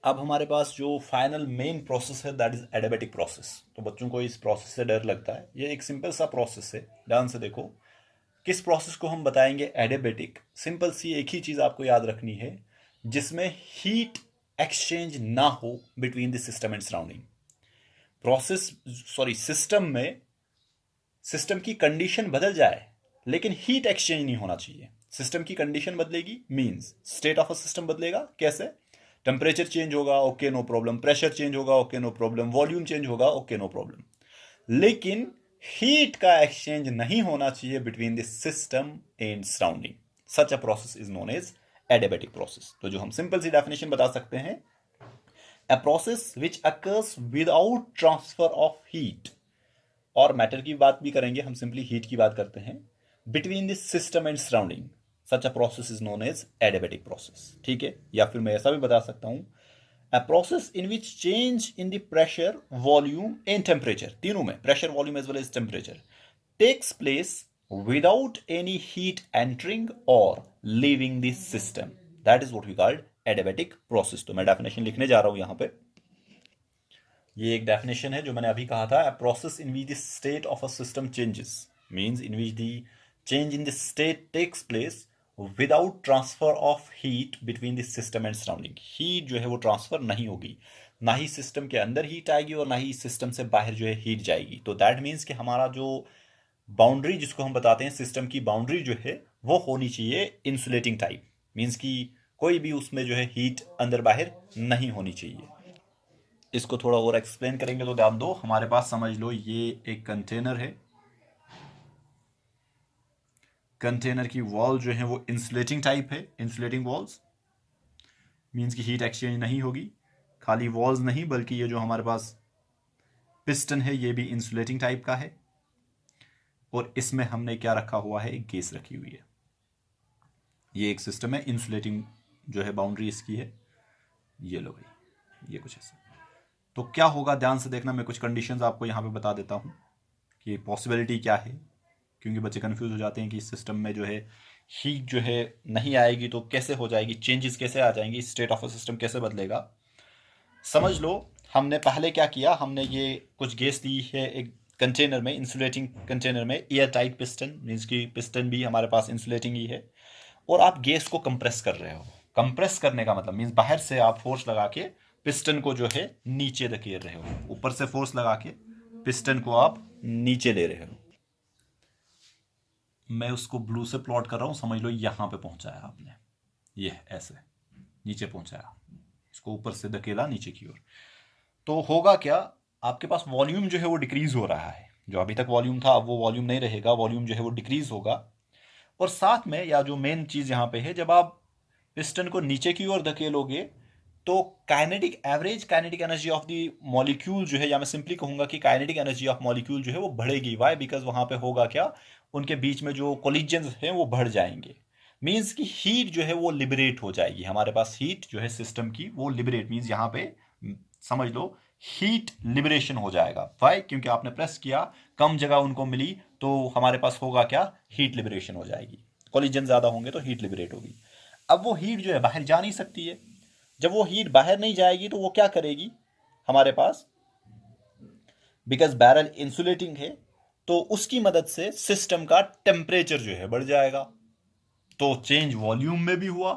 अब हमारे पास जो फाइनल मेन प्रोसेस है, दैट इज एडियाबैटिक प्रोसेस। तो बच्चों को इस प्रोसेस से डर लगता है, ये एक सिंपल सा प्रोसेस है। ध्यान से देखो, किस प्रोसेस को हम बताएंगे एडियाबैटिक। सिंपल सी एक ही चीज आपको याद रखनी है, जिसमें हीट एक्सचेंज ना हो between the system and surrounding. Process, sorry, system में सिस्टम की कंडीशन बदल जाए लेकिन हीट एक्सचेंज नहीं होना चाहिए। सिस्टम की कंडीशन बदलेगी, means state of a system बदलेगा। कैसे? टेम्परेचर चेंज होगा, okay no problem, pressure change होगा, okay no problem, volume change होगा, ओके नो प्रॉब्लम, लेकिन हीट का एक्सचेंज नहीं होना चाहिए between the system and surrounding. Such a process is known as adiabatic process. तो जो हम सिंपल सी डेफिनेशन बता सकते हैं, a process which occurs without transfer of heat, और मैटर की बात भी करेंगे हम, सिंपली हीट की बात करते हैं, between the system and surrounding. Such a process is known as adiabatic process. ठीक है, या फिर मैं ऐसा भी बता सकता हूं, a process in which change in the pressure, volume and temperature, तीनों में pressure, volume as well as temperature, takes place without any heat entering or leaving the system. That is what we called adiabatic process. तो मैं definition लिखने जा रहा हूं यहां पे. ये एक definition है जो मैंने अभी कहा था. A process in which the state of a system changes, means in which the change in the state takes place without transfer of heat between the system and surrounding. Heat जो है वो transfer नहीं होगी, ना ही system के अंदर heat आएगी और ना ही सिस्टम से बाहर जो है हीट जाएगी. तो दैट मीन्स कि हमारा जो बाउंड्री जिसको हम बताते हैं सिस्टम की बाउंड्री जो है वो होनी चाहिए इंसुलेटिंग टाइप. मीन्स कि कोई भी उसमें जो है हीट अंदर बाहर नहीं होनी चाहिए. इसको थोड़ा और एक्सप्लेन करेंगे तो ध्यान दो. हमारे पास समझ लो ये एक कंटेनर है. कंटेनर की वॉल जो है वो इंसुलेटिंग टाइप है. इंसुलेटिंग वॉल्स मीन्स कि हीट एक्सचेंज नहीं होगी. खाली वॉल्स नहीं बल्कि ये जो हमारे पास पिस्टन है ये भी इंसुलेटिंग टाइप का है. और इसमें हमने क्या रखा हुआ है, एक गैस रखी हुई है. ये एक सिस्टम है. इंसुलेटिंग जो है बाउंड्री इसकी है. ये लो भाई, ये कुछ ऐसा. तो क्या होगा ध्यान से देखना. मैं कुछ कंडीशंस आपको यहाँ पे बता देता हूँ कि पॉसिबिलिटी क्या है, क्योंकि बच्चे कंफ्यूज हो जाते हैं कि इस सिस्टम में जो है हीट जो है नहीं आएगी तो कैसे हो जाएगी, चेंजेस कैसे आ जाएंगी, स्टेट ऑफ अ सिस्टम कैसे बदलेगा. समझ लो हमने पहले क्या किया, हमने ये कुछ गैस ली है एक कंटेनर में, इंसुलेटिंग कंटेनर में, एयर टाइट पिस्टन, मीन्स की पिस्टन भी हमारे पास इंसुलेटिंग ही है. और आप गैस को कंप्रेस कर रहे हो. कंप्रेस करने का मतलब मीन्स बाहर से आप फोर्स लगा के पिस्टन को जो है नीचे धकेल रहे हो. ऊपर से फोर्स लगा के पिस्टन को आप नीचे ले रहे हो. मैं उसको ब्लू से प्लॉट कर रहा हूं. समझ लो यहां पे पहुंचाया आपने, ये ऐसे नीचे पहुंचाया, इसको ऊपर से धकेला नीचे की ओर. तो होगा क्या, आपके पास वॉल्यूम जो है वो डिक्रीज हो रहा है. जो अभी तक वॉल्यूम था अब वो वॉल्यूम नहीं रहेगा, वॉल्यूम जो है वो डिक्रीज होगा. और साथ में या जो मेन चीज यहां पे है, जब आप पिस्टन को नीचे की ओर धकेलोगे तो kinetic average kinetic energy of the molecule जो है, या मैं सिंपली कहूंगा कि काइनेटिक एनर्जी ऑफ मॉलिक्यूल जो है वो बढ़ेगी. वाई? बिकॉज वहां पे होगा क्या, उनके बीच में जो कोलिजन्स हैं वो बढ़ जाएंगे. मीन्स कि हीट जो है वो लिबरेट हो जाएगी. हमारे पास हीट जो है सिस्टम की वो लिबरेट, मीन्स यहां पे समझ लो हीट लिबरेशन हो जाएगा. वाई? क्योंकि आपने प्रेस किया, कम जगह उनको मिली, तो हमारे पास होगा क्या, हीट लिबरेशन हो जाएगी. कोलिजन ज्यादा होंगे तो हीट लिबरेट होगी. अब वो हीट जो है बाहर जा नहीं सकती है. जब वो हीट बाहर नहीं जाएगी तो वो क्या करेगी हमारे पास, बिकॉज बैरल इंसुलेटिंग है, तो उसकी मदद से सिस्टम का टेम्परेचर जो है बढ़ जाएगा. तो चेंज वॉल्यूम में भी हुआ,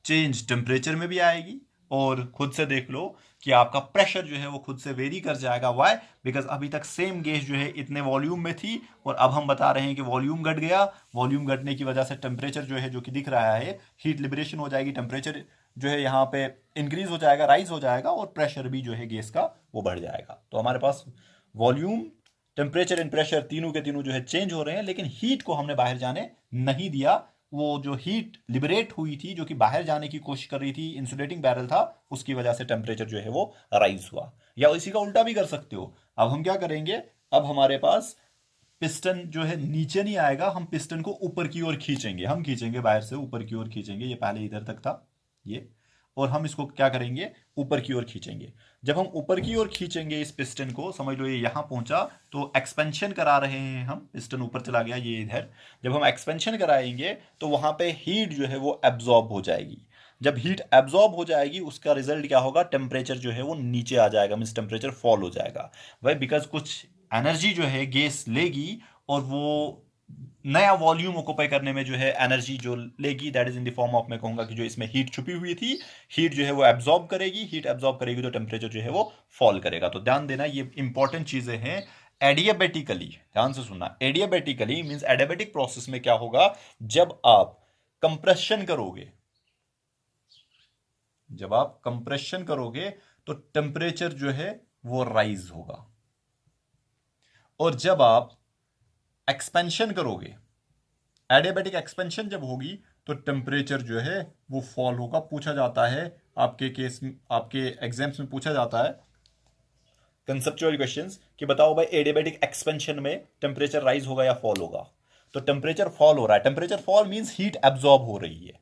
चेंज टेम्परेचर में भी आएगी. और खुद से देख लो कि आपका प्रेशर जो है वो खुद से वेरी कर जाएगा. वाई? बिकॉज अभी तक सेम गैस जो है इतने वॉल्यूम में थी और अब हम बता रहे हैं कि वॉल्यूम घट गया. वॉल्यूम घटने की वजह से टेम्परेचर जो है, जो कि दिख रहा है, हीट लिबरेशन हो जाएगी. टेम्परेचर जो है यहाँ पे इंक्रीज हो जाएगा, राइज हो जाएगा, और प्रेशर भी जो है गैस का वो बढ़ जाएगा. तो हमारे पास वॉल्यूम, टेम्परेचर एंड प्रेशर तीनों के तीनों जो है चेंज हो रहे हैं, लेकिन हीट को हमने बाहर जाने नहीं दिया. वो जो हीट लिबरेट हुई थी, जो कि बाहर जाने की कोशिश कर रही थी, इंसुलेटिंग बैरल था, उसकी वजह से टेम्परेचर जो है वो राइज हुआ. या इसी का उल्टा भी कर सकते हो. अब हम क्या करेंगे, अब हमारे पास पिस्टन जो है नीचे नहीं आएगा, हम पिस्टन को ऊपर की ओर खींचेंगे. हम खींचेंगे बाहर से ऊपर की ओर खींचेंगे. ये पहले इधर तक था ये, और हम इसको क्या करेंगे, ऊपर की ओर खींचेंगे. जब हम ऊपर की ओर खींचेंगे इस पिस्टन को, समझ लो ये यहां पहुंचा, तो एक्सपेंशन करा रहे हैं हम. पिस्टन ऊपर चला गया, ये इधर. जब हम एक्सपेंशन कराएंगे तो वहां पे हीट जो है वो एब्जॉर्ब हो जाएगी. जब हीट एब्जॉर्ब हो जाएगी उसका रिजल्ट क्या होगा, टेम्परेचर जो है वो नीचे आ जाएगा, मीन्स टेम्परेचर फॉल हो जाएगा. वही बिकॉज कुछ एनर्जी जो है गैस लेगी और वो नया वॉल्यूम ऑक्यूपाई करने में जो है एनर्जी जो लेगी, that is in the form of, मैं कहूंगा कि जो इसमें हीट छुपी हुई थी, हीट जो है वो एब्जॉर्ब करेगी. हीट एब्जॉर्ब करेगी तो टेम्परेचर जो है वो फॉल करेगा. तो ध्यान देना, ये इंपॉर्टेंट चीजें हैं. एडियाबेटिकली ध्यान से सुनना. एडियाबेटिकली मींस एडियाबेटिक प्रोसेस में क्या होगा, जब आप कंप्रेशन करोगे, जब आप कंप्रेशन करोगे तो टेम्परेचर जो है वो राइज होगा. और जब आप एक्सपेंशन करोगे, एडियाबेटिक एक्सपेंशन जब होगी तो टेम्परेचर जो है वो फॉल होगा. पूछा जाता है आपके केस में, आपके एग्जाम्स में पूछा जाता है कंसेप्चुअल क्वेश्चंस कि बताओ भाई एडियाबेटिक एक्सपेंशन में टेम्परेचर राइज होगा या फॉल होगा. तो टेम्परेचर फॉल हो रहा है। Temperature fall means heat absorb हो रही है।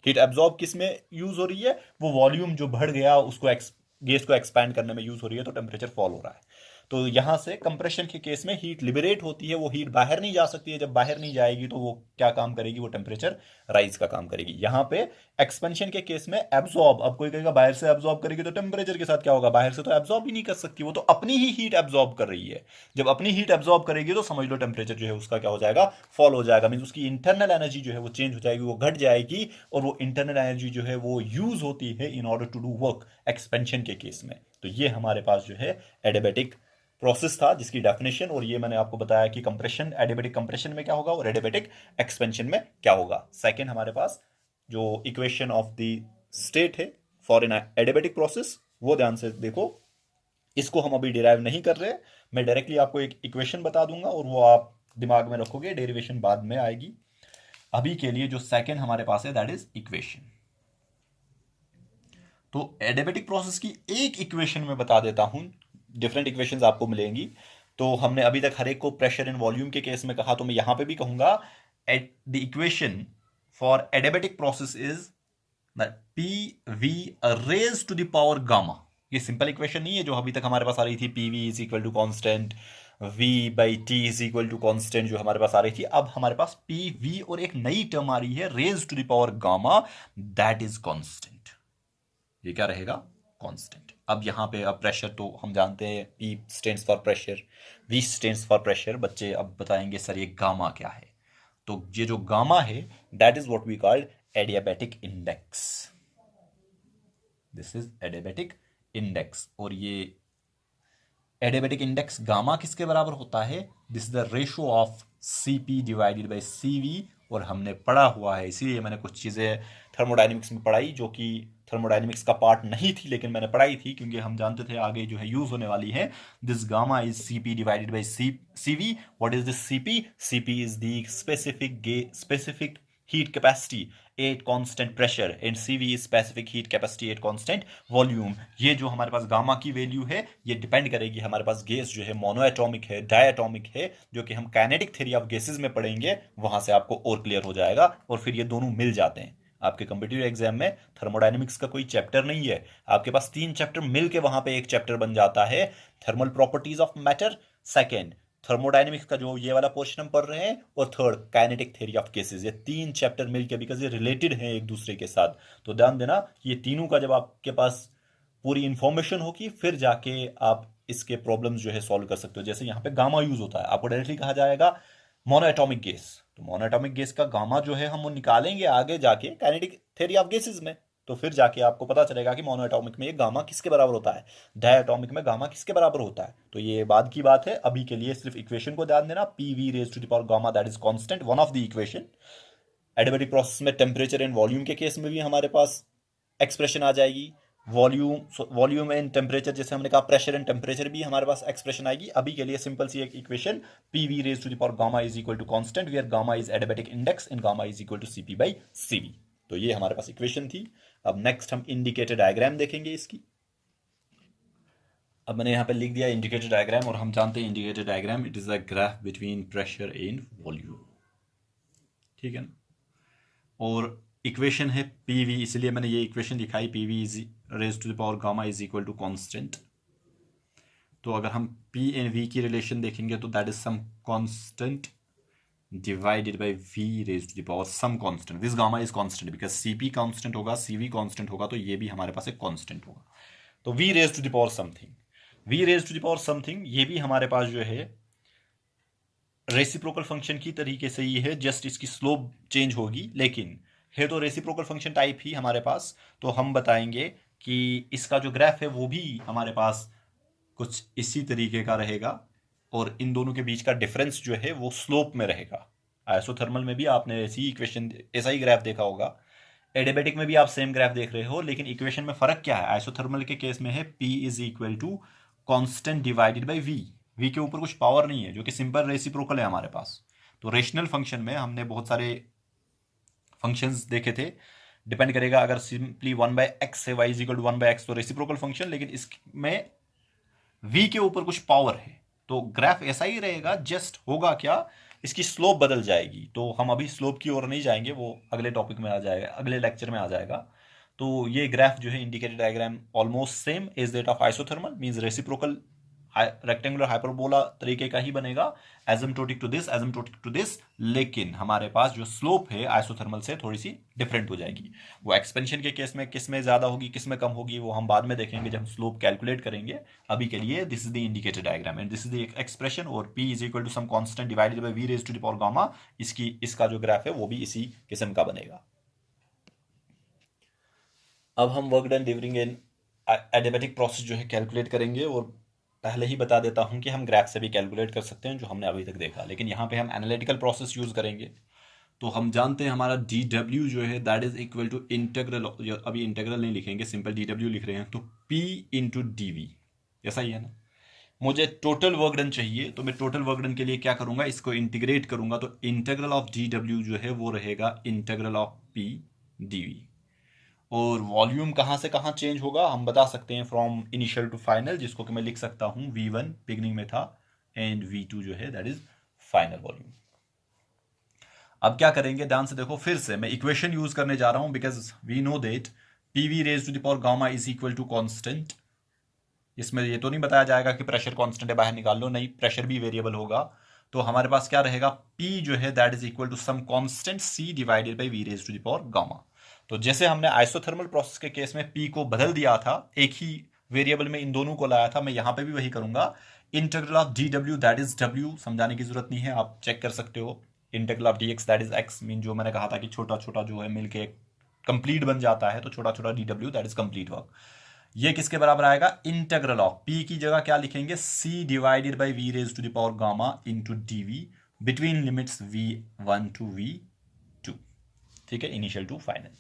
हीट एब्जॉर्ब किस में यूज हो रही है? वो वॉल्यूम जो बढ़ गया उसको गैस को एक्सपैंड करने में यूज हो रही है, तो टेम्परेचर फॉल हो रहा है। तो यहां से कंप्रेशन के केस में हीट लिबरेट होती है, वो हीट बाहर नहीं जा सकती है। जब बाहर नहीं जाएगी तो वो क्या काम करेगी? वो टेम्परेचर राइज का काम करेगी। यहां पे एक्सपेंशन के केस में एब्जॉर्ब, अब कोई कहेगा बाहर से एब्जॉर्ब करेगी तो टेम्परेचर के साथ क्या होगा? बाहर से तो एब्जॉर्ब ही नहीं कर सकती, वो तो अपनी ही हीट एब्जॉर्ब कर रही है। जब अपनी हीट एब्जॉर्ब करेगी तो समझ लो टेम्परेचर जो है उसका क्या हो जाएगा? फॉल हो जाएगा। मीन उसकी इंटरनल एनर्जी जो है वो चेंज हो जाएगी, वो घट जाएगी, और वो इंटरनल एनर्जी जो है वो यूज होती है in order to do work expansion के केस में। तो ये हमारे पास जो है एडियाबैटिक प्रोसेस था, जिसकी डेफिनेशन, और ये मैंने आपको बताया कि कंप्रेशन, एडियाबैटिक कंप्रेशन में क्या होगा और एडियाबैटिक एक्सपेंशन में क्या होगा। सेकंड हमारे पास जो इक्वेशन ऑफ द स्टेट है फॉर एन एडियाबैटिक प्रोसेस, वो ध्यान से देखो। इसको हम अभी डिराइव नहीं कर रहे, मैं डायरेक्टली आपको एक इक्वेशन बता दूंगा और वो आप दिमाग में रखोगे, डेरिवेशन बाद में आएगी। अभी के लिए जो सेकंड हमारे पास है दैट इज इक्वेशन। तो एडियाबैटिक प्रोसेस की एक इक्वेशन में बता देता हूं, डिफरेंट इक्वेशंस आपको मिलेंगी। तो हमने अभी तक हर एक को प्रेशर एंड वॉल्यूम के केस में कहा, तो मैं यहां पे भी कहूंगा the equation for adiabatic process is P V raise to the power gamma. ये सिंपल इक्वेशन नहीं है जो अभी तक हमारे पास आ रही थी, P V is equal to constant, v by T is equal to constant, जो हमारे पास आ रही थी। अब हमारे पास पी वी और एक नई टर्म आ रही है raise to the power gamma, that is constant. ये क्या रहेगा? कांस्टेंट। अब यहां पे अब प्रेशर तो हम जानते हैं, P stands for pressure, V stands for pressure. बच्चे अब बताएंगे सर ये गामा क्या है? तो ये जो गामा है that is what we called adiabatic index. This is adiabatic index. और ये एडियाबैटिक इंडेक्स गामा किसके बराबर होता है? This is the ratio of Cp divided by Cv। और हमने पढ़ा हुआ है, इसीलिए मैंने कुछ चीजें थर्मोडायनेमिक्स में पढ़ाई जो कि थर्मोडायनेमिक्स का पार्ट नहीं थी, लेकिन मैंने पढ़ाई थी क्योंकि हम जानते थे आगे जो है यूज होने वाली है। This gamma is Cp divided by Cv। What is this Cp? Cp is the specific heat capacity at constant pressure and Cv is specific heat capacity at constant volume। ये जो हमारे पास गामा की value है ये depend करेगी हमारे पास gas जो है मोनोएटॉमिक है, डायएटॉमिक है, जो कि हम काइनेटिक थ्योरी ऑफ गैसेस में पढ़ेंगे, वहां से आपको और क्लियर हो जाएगा। और फिर ये दोनों मिल जाते हैं। आपके कॉम्पिटिटिव एग्जाम में थर्मोडायनेमिक्स का कोई चैप्टर नहीं है, आपके पास 3 चैप्टर मिलके वहां पे एक चैप्टर बन जाता है, thermal properties of matter, second thermodynamics का जो ये वाला पोर्शन हम पढ़ रहे हैं, और third kinetic theory of cases. ये 3 चैप्टर मिलके, बिकॉज ये रिलेटेड हैं एक दूसरे के साथ। तो ध्यान देना, ये तीनों का जब आपके पास पूरी इंफॉर्मेशन होगी फिर जाके आप इसके प्रॉब्लम्स जो है सॉल्व कर सकते हो। जैसे यहाँ पे गामा यूज होता है, आपको डायरेक्टली कहा जाएगा मोनोएटॉमिक गैस, तो मोनोएटॉमिक गैस का गामा जो है हम वो निकालेंगे आगे जाके काइनेटिक थ्योरी ऑफ गैसेस में, तो फिर जाके आपको पता चलेगा कि मोनोएटॉमिक में ये गामा किसके बराबर होता है, डायएटॉमिक में गामा किसके बराबर होता है। तो ये बाद की बात है, अभी के लिए सिर्फ इक्वेशन को ध्यान देना, P V raise to the power gamma that is constant, one of the equation. Adiabatic process में टेम्परेचर एंड वॉल्यूम के केस में भी हमारे पास एक्सप्रेशन आ जाएगी। वॉल्यूम एंड टेम्परेचर, जैसे हमने कहा प्रेशर एंड टेम्परेचर भी हमारे पास एक्सप्रेशन आएगी। अभी के लिए सिंपल सी एक equation, P V raise to the power gamma is equal to constant where gamma is adiabatic index and gamma is equal to Cp by Cv। तो ये हमारे पास इक्वेशन थी। अब नेक्स्ट हम इंडिकेटर डायग्राम देखेंगे इसकी। अब मैंने यहाँ पे लिख दिया इंडिकेटर डायग्राम, और हम जानते हैं indicator diagram it is a graph between pressure and volume, ठीक है ना। और इक्वेशन है पी वी, इसलिए मैंने ये इक्वेशन दिखाई, P V is raise to the power gamma is equal to constant. तो अगर हम पी एंड वी की रिलेशन देखेंगे तो that is some constant divided by v raise to the power some constant. This gamma is constant because Cp constant होगा, Cv constant होगा, तो ये भी हमारे पास एक कांस्टेंट होगा। तो v raise to the power something, v raise to the power something, ये भी हमारे पास जो है रेसिप्रोकल फंक्शन की तरीके से ही है, जस्ट इसकी स्लोप चेंज होगी, लेकिन है तो रेसिप्रोकल फंक्शन टाइप ही हमारे पास। तो हम बताएंगे कि इसका जो ग्राफ है वो भी हमारे पास कुछ इसी तरीके का रहेगा, और इन दोनों के बीच का डिफरेंस जो है वो स्लोप में रहेगा। आइसोथर्मल में भी आपने ऐसी इक्वेशन, ऐसा ही ग्राफ देखा होगा, एडियाबैटिक में भी आप सेम ग्राफ देख रहे हो, लेकिन इक्वेशन में फर्क क्या है? आइसोथर्मल के केस में है P is equal to constant divided by V के ऊपर कुछ पावर नहीं है, जो कि सिंपल रेसिप्रोकल है हमारे पास। तो रेशनल फंक्शन में हमने बहुत सारे फंक्शंस देखे थे, डिपेंड करेगा, अगर सिंपली 1/x है, y is equal to 1/x, तो रेसिप्रोकल फंक्शन, लेकिन इसमें v के ऊपर कुछ पावर है, तो ग्राफ ऐसा ही रहेगा। जस्ट होगा क्या इसकी स्लोप बदल जाएगी। तो हम अभी स्लोप की ओर नहीं जाएंगे, वो अगले टॉपिक में आ जाएगा, अगले लेक्चर में आ जाएगा। तो ये ग्राफ जो है indicated diagram almost same is that of isothermal, means reciprocal rectangular hyperbola तरीके का ही बनेगा, asymptotic to this, asymptotic to this, लेकिन हमारे पास जो स्लोप है आइसोथर्मल से थोड़ी सी डिफरेंट हो जाएगी। वो एक्सपेंशन के केस में किस में ज्यादा होगी, किस में कम होगी, वो हम बाद में देखेंगे जब हम स्लोप कैलकुलेट करेंगे। अभी के लिए this is the indicated diagram and this is the expression, और p is equal to some constant divided by v raise to the power gamma. इसका जो ग्राफ है वो भी इसी किस्म का बनेगा। अब हम work done during an adiabatic process जो है कैलकुलेट करेंगे, और पहले ही बता देता हूं कि हम ग्राफ से भी कैलकुलेट कर सकते हैं जो हमने अभी तक देखा, लेकिन यहाँ पे हम एनालिटिकल प्रोसेस यूज करेंगे। तो हम जानते हैं हमारा डी डब्ल्यू जो है that is equal to integral, अभी इंटीग्रल नहीं लिखेंगे, सिंपल डी डब्ल्यू लिख रहे हैं, तो पी इंटू डी वी, ऐसा ही है ना। मुझे टोटल वर्क डन चाहिए, तो मैं टोटल वर्क डन के लिए क्या करूंगा, इसको इंटीग्रेट करूंगा, तो इंटीग्रल ऑफ डी डब्ल्यू जो है वो रहेगा integral of P D V. और वॉल्यूम कहाँ से कहाँ चेंज होगा हम बता सकते हैं, फ्रॉम इनिशियल टू फाइनल, जिसको कि मैं लिख सकता हूँ V1 बिगनिंग में था एंड V2 जो है दैट इज फाइनल वॉल्यूम। अब क्या करेंगे, ध्यान से देखो, फिर से मैं इक्वेशन यूज करने जा रहा हूं, because we know that PV raise to the power gamma is equal to constant. इसमें ये तो नहीं बताया जाएगा कि प्रेशर कांस्टेंट है बाहर निकाल लो, नहीं, प्रेशर भी वेरिएबल होगा। तो हमारे पास क्या रहेगा, P जो है that is equal to some constant C divided by V raise to the power gamma. तो जैसे हमने आइसोथर्मल प्रोसेस के केस में P को बदल दिया था, एक ही वेरिएबल में इन दोनों को लाया था, मैं यहां पे भी वही करूंगा। Integral of D W that is W, समझाने की जरूरत नहीं है, आप चेक कर सकते हो। Integral of dx that is x, mean जो मैंने कहा था कि छोटा छोटा जो है मिलके कंप्लीट बन जाता है, तो छोटा छोटा dw that is complete work. ये किसके बराबर आएगा, इंटीग्रल ऑफ P की जगह क्या लिखेंगे, C divided by V raise to the power gamma into dv between limits V1 to V2, ठीक है, इनिशियल टू फाइनल।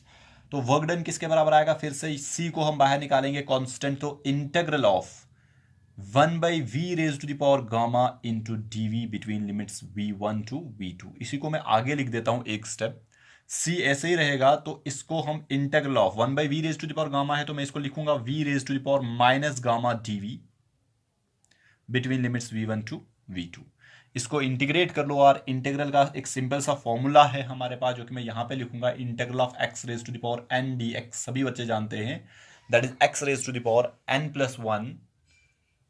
तो वर्क डन किसके बराबर आएगा, फिर से C को हम बाहर निकालेंगे कांस्टेंट, तो integral of 1 by V raise to the power gamma into dv between limits V1 to V2। इसी को मैं आगे लिख देता हूं एक स्टेप, C ऐसे ही रहेगा, तो इसको हम integral of 1 by V raise to the power gamma है, तो मैं इसको लिखूंगा V raise to the power minus gamma dv between limits V1 to V2। इसको इंटीग्रेट कर लो, और इंटीग्रल का एक सिंपल सा फॉर्मूला है हमारे पास, जो कि मैं यहां पे लिखूंगा, integral of x raise to the power n dx, सभी बच्चे जानते हैं, that is x raise to the power n plus 1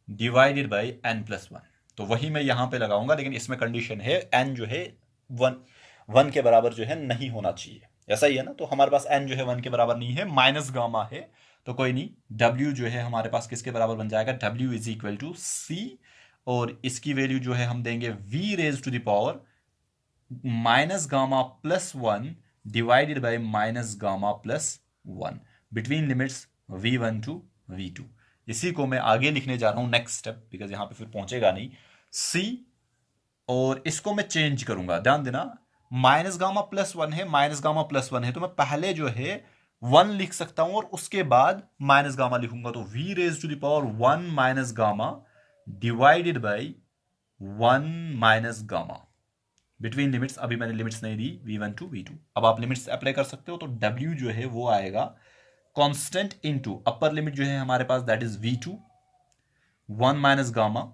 divided by n plus 1। तो वही मैं यहां पे लगाऊंगा, लेकिन इसमें कंडीशन है n जो है 1 के बराबर जो है नहीं होना चाहिए, ऐसा ही है ना। तो हमारे पास n जो है 1 के बराबर नहीं है, माइनस गामा है, तो कोई नहीं, w जो है हमारे पास किसके बराबर बन जाएगा, w is equal to c, और इसकी वैल्यू जो है हम देंगे v raise to the power minus gamma plus 1 divided by minus gamma plus 1 between limits v1 to v2। इसी को मैं आगे लिखने जा रहा हूं नेक्स्ट स्टेप, बिकॉज यहां पे फिर पहुंचेगा नहीं c, और इसको मैं चेंज करूंगा, ध्यान देना, माइनस गामा प्लस 1 है, माइनस गामा प्लस 1 है, तो मैं पहले जो है 1 लिख सकता हूं और उसके बाद माइनस गामा लिखूंगा, तो v raise to the power 1 minus gamma divided by 1 minus gamma between limits, अभी मैंने लिमिट्स नहीं दी, v1 टू v2। अब आप लिमिट्स अप्लाई कर सकते हो, तो w जो है वो आएगा कांस्टेंट इनटू अपर लिमिट जो है हमारे पास that is v2 1 minus gamma,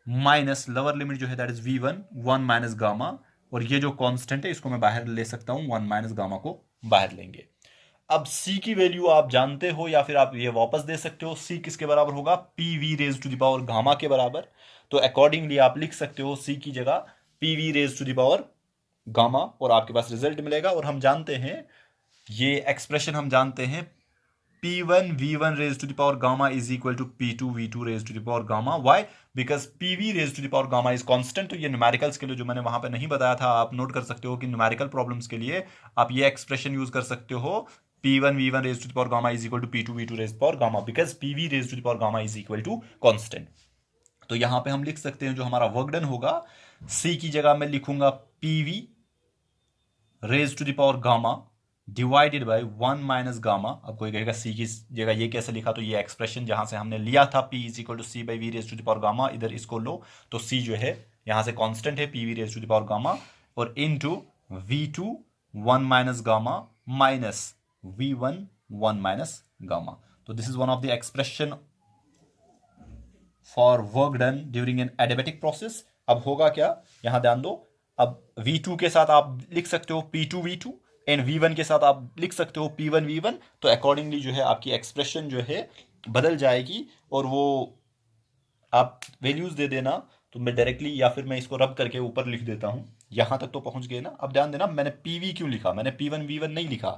minus lower limit जो है that is v1 1 minus gamma, और ये जो कांस्टेंट है इसको मैं बाहर ले सकता हूं, 1 माइनस गामा को बाहर लेंगे। अब c की वैल्यू आप जानते हो, या फिर आप ये वापस दे सकते हो, c किसके बराबर होगा, pv raise to the power gamma के बराबर। तो अकॉर्डिंगली आप लिख सकते हो c की जगह pv raise to the power gamma, और आपके पास रिजल्ट मिलेगा। और हम जानते हैं ये एक्सप्रेशन, हम जानते हैं P1 V1 raise to the power gamma is equal to P2 V2 raise to the power gamma. Why, because PV raise to the power gamma is constant. तो ये न्यूमेरिकल्स के लिए जो मैंने वहां पे नहीं बताया था, आप नोट कर सकते हो कि न्यूमेरिकल प्रॉब्लम्स के लिए आप ये एक्सप्रेशन यूज कर सकते हो, P1 V1 raise to the power gamma is equal to P2 V2 raise to the power gamma, because PV raise to the power gamma is equal to constant. तो यहां पे हम लिख सकते हैं जो हमारा वर्क डन होगा, C की जगह मैं लिखूंगा PV raise to the power gamma divided by 1 minus gamma. अब कोई कहेगा C की जगह ये कैसे लिखा, तो ये एक्सप्रेशन जहां से हमने लिया था P is equal to C by V raise to the power gamma, इधर इसको लो, तो C जो है यहां से कांस्टेंट है, PV raise to the power gamma, और into V2 1 minus gamma minus V1 1 minus gamma. तो this is one of the expression for work done during an adiabatic process. अब होगा क्या, यहां ध्यान दो, अब V2 के साथ आप लिख सकते हो P2 V2 एंड V1 के साथ आप लिख सकते हो P1 V1। तो अकॉर्डिंगली जो है आपकी एक्सप्रेशन जो है बदल जाएगी और वो आप वैल्यूज दे देना। तो मैं डायरेक्टली या फिर मैं इसको रब करके ऊपर लिख देता हूं। यहां तक तो पहुंच गए ना। अब ध्यान देना, मैंने पीवी क्यों लिखा, मैंने P1 V1 नहीं लिखा,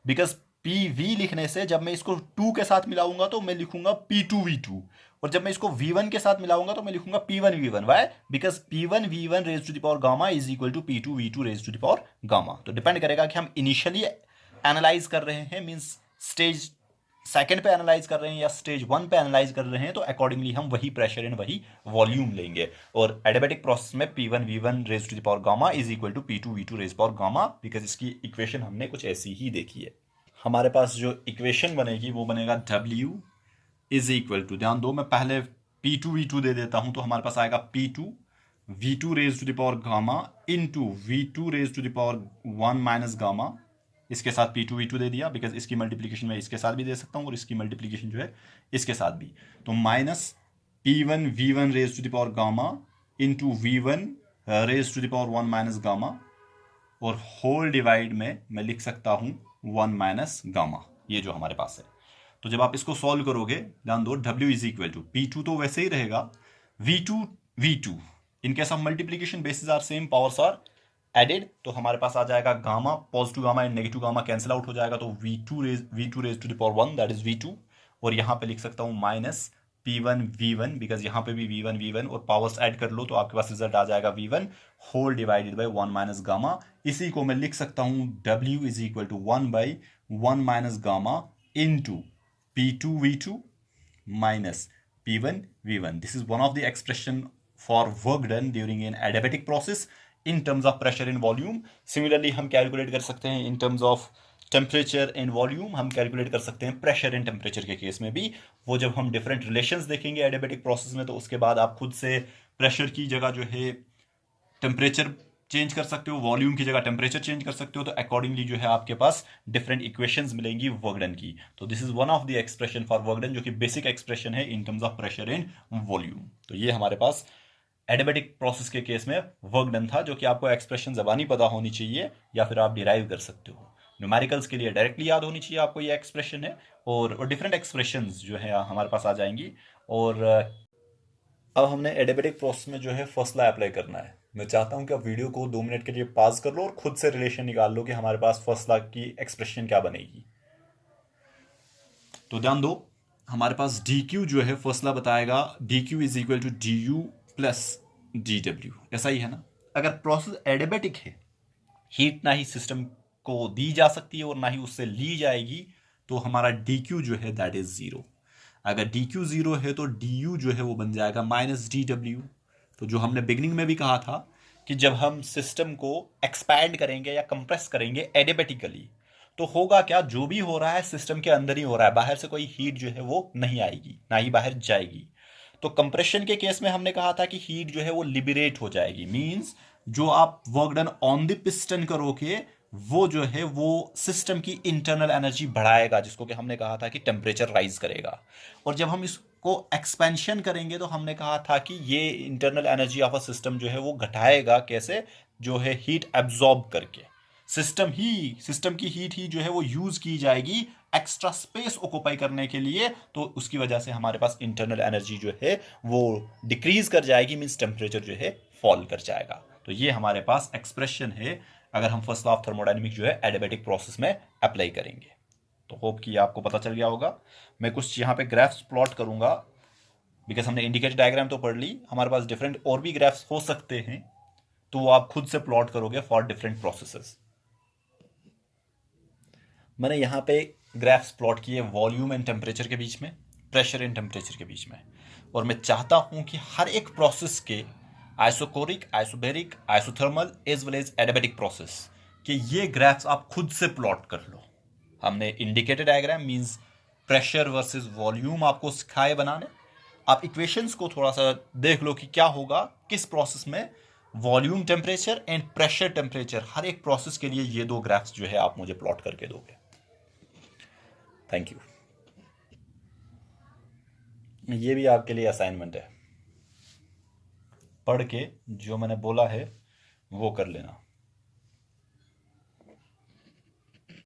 बिकॉज पीवी लिखने से जब मैं इसको 2 के साथ मिलाऊंगा तो मैं लिखूंगा P2 V2, और जब मैं इसको V1 के साथ मिलाऊंगा तो मैं लिखूंगा P1 V1। Why? Because P1 V1 raise to the power gamma is equal to P2 V2 raise to the power gamma. तो डिपेंड करेगा कि हम इनिशियली एनालाइज कर रहे हैं, मीन्स स्टेज सेकंड पे एनालाइज कर रहे हैं या स्टेज 1 पे एनालाइज कर रहे हैं, तो अकॉर्डिंगली हम वही प्रेशर एंड वही वॉल्यूम लेंगे। और एडियाबैटिक प्रोसेस में P1 V1 raise to the power gamma is equal to P2 V2 raise power gamma, because इसकी इक्वेशन हमने कुछ ऐसी ही देखी है। हमारे पास जो इक्वेशन बनेगी वो बनेगा W इज इक्वल टू, ध्यान दो मैं पहले P2 V2 दे देता हूं, तो हमारे पास आएगा P2 V2 raise to the power gamma into V2 raise to the power 1 minus gamma. इसके साथ P2 V2 दे दिया, बिकॉज इसकी मल्टीप्लीकेशन मैं इसके साथ भी दे सकता हूँ और इसकी मल्टीप्लीकेशन जो है इसके साथ भी। तो minus P1 V1 raise to the power gamma into V1 raise to the power 1 minus gamma, और होल डिवाइड में मैं लिख सकता हूं 1 माइनस गामा, ये जो हमारे पास है। तो जब आप इसको सॉल्व करोगे, ध्यान दो, W is equal to P2 तो वैसे ही रहेगा, V2 V2 in case of multiplication bases are same, powers are added, तो हमारे पास आ जाएगा gamma, positive gamma and negative gamma cancel out हो जाएगा, तो V2 raise to the power 1 that is V2, और यहां पे लिख सकता हूं माइनस P1 V1, बिकॉज यहां पे भी V1 V1 और पावर्स ऐड कर लो तो आपके पास रिजल्ट आ जाएगा V1 whole divided by 1 minus gamma. इसी को मैं लिख सकता हूं W is equal to 1 by 1 minus gamma into P2 V2 minus P1 V1. This is one of the expression for work done during an adiabatic process in terms of pressure and volume. Similarly हम calculate कर सकते हैं in terms of temperature and volume, हम calculate कर सकते हैं pressure and temperature के case में भी। वो जब हम डिफरेंट रिलेशंस देखेंगे एडियाबैटिक प्रोसेस में, तो उसके बाद आप खुद से प्रेशर की जगह जो है टेम्परेचर चेंज कर सकते हो, वॉल्यूम की जगह टेम्परेचर चेंज कर सकते हो, तो अकॉर्डिंगली जो है आपके पास डिफरेंट इक्वेशंस मिलेंगी वर्क डन की। तो this is one of the expression for work done, जो कि बेसिक एक्सप्रेशन है इन terms of pressure and volume. तो ये हमारे पास एडियाबैटिक प्रोसेस के केस में वर्क डन था, जो कि आपको एक्सप्रेशन जबानी पता होनी चाहिए या फिर आप डिराइव कर सकते हो। न्यूमेरिकल्स के लिए डायरेक्टली याद होनी चाहिए आपको ये एक्सप्रेशन है, और डिफरेंट एक्सप्रेशंस जो है हमारे पास आ जाएंगी। और अब हमने एडियाबैटिक प्रोसेस में जो है फर्स्ट लॉ अप्लाई करना है। मैं चाहता हूं कि आप वीडियो को 2 मिनट के लिए पॉज कर लो और खुद से रिलेशन निकाल लो कि हमारे पास फर्स्ट लॉ की एक्सप्रेशन क्या बनेगी। तो ध्यान दो, हमारे पास dq जो है फर्स्ट लॉ बताएगा dq is equal to du plus dw, ऐसा ही है ना। अगर प्रोसेस एडियाबैटिक है, हीट ना ही सिस्टम को दी जा सकती है और ना ही उससे ली जाएगी, तो हमारा dq जो है दैट इज 0। अगर dq 0 है तो du जो है वो बन जाएगा माइनस dw। तो जो हमने बिगनिंग में भी कहा था कि जब हम सिस्टम को एक्सपैंड करेंगे या कंप्रेस करेंगे एडियाबैटिकली, तो होगा क्या, जो भी हो रहा है सिस्टम के अंदर ही हो रहा है, बाहर से कोई हीट जो है वो नहीं आएगी, ना ही बाहर जाएगी। तो कंप्रेशन के केस में हमने कहा था कि हीट जो है वो लिबरेट हो जाएगी, मींस जो आप work done on the piston करोगे वो जो है वो सिस्टम की इंटरनल एनर्जी बढ़ाएगा, जिसको कि हमने कहा था कि टेम्परेचर राइज करेगा। और जब हम इसको एक्सपेंशन करेंगे तो हमने कहा था कि ये internal energy of a system जो है वो घटाएगा, कैसे, जो है हीट एब्जॉर्ब करके। सिस्टम की हीट ही जो है वो यूज की जाएगी एक्स्ट्रा स्पेस ऑक्यूपाई करने के लिए, तो उसकी वजह से हमारे पास इंटरनल एनर्जी जो है वो डिक्रीज कर जाएगी, मींस टेम्परेचर जो है फॉल कर जाएगा। तो ये हमारे पास एक्सप्रेशन है अगर हम फर्स्ट लॉ ऑफ थर्मोडायनेमिक जो है एडियाबैटिक प्रोसेस में अप्लाई करेंगे। तो होप कि आपको पता चल गया होगा। मैं कुछ यहाँ पे ग्राफ्स प्लॉट करूंगा, बिकॉज हमने इंडिकेटर डायग्राम तो पढ़ ली, हमारे पास डिफरेंट और भी ग्राफ्स हो सकते हैं, तो वो आप खुद से प्लॉट करोगे फॉर डिफरेंट प्रोसेसेस। मैंने यहाँ पे ग्राफ्स प्लॉट किए वॉल्यूम एंड टेम्परेचर के बीच में, प्रेशर एंड टेम्परेचर के बीच में, और मैं चाहता हूं कि हर एक प्रोसेस के isochoric, isobaric, isothermal as well as adiabatic process कि ये ग्राफ्स आप खुद से प्लॉट कर लो। हमने indicator diagram means pressure versus volume आपको सिखाए बनाने। आप इक्वेशंस को थोड़ा सा देख लो कि क्या होगा किस प्रोसेस में volume temperature and pressure temperature, हर एक प्रोसेस के लिए ये 2 ग्राफ्स जो है आप मुझे प्लॉट करके दोगे। Thank you. ये भी आपके लिए असाइनमेंट है, पढ़ के जो मैंने बोला है वो कर लेना।